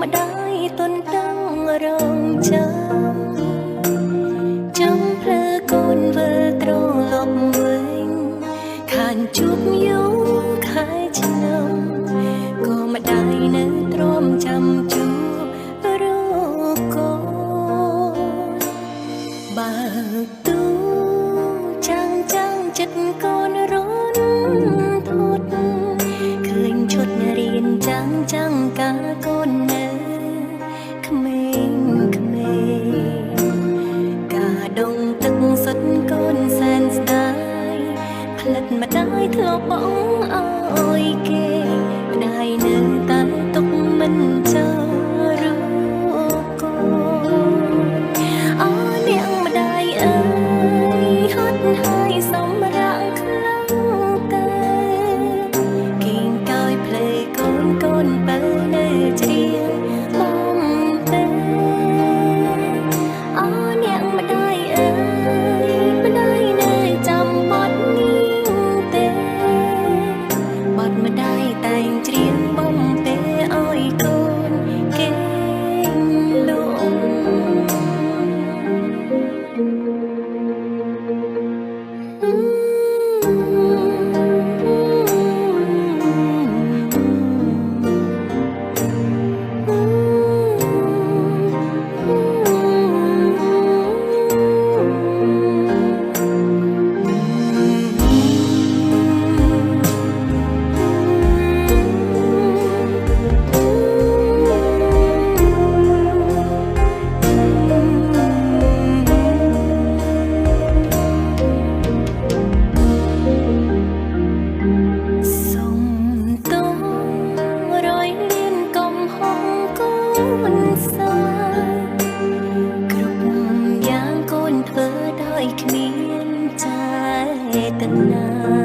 ម្ដាយទុនតាំងរងចាំចាំភ្លើកូនវិលត្រឡប់វិញខានជួបយូរខែឆ្នាំក៏ម្ដាយនៅទ្រាំចាំជួបរកូនបើទូចាំចិត្តកូនរនធត់ឃើញឈុតរៀនចាំកាកូននៅក្មេងការដងទឹកសុទ្ធកូនសែនស្ដាយផ្លិតម្ដាយធ្លាប់បងអើយគេម្ដាយនៅតែទុកមិនចូលរកូនអូនាងម្ដាយអើយហត់ហើយសម្រាប់ខ្លាំងតែគៀងកោយភ្លេកូនបើនៅជ្រៀងបំពេអូនាងម្ដាយអើយម្ដាយនៅចាំបត់នេះទេបត់ម្ដាយតែងជ្រៀងបំពេអើយកូនគេលំគ្មានចេតនា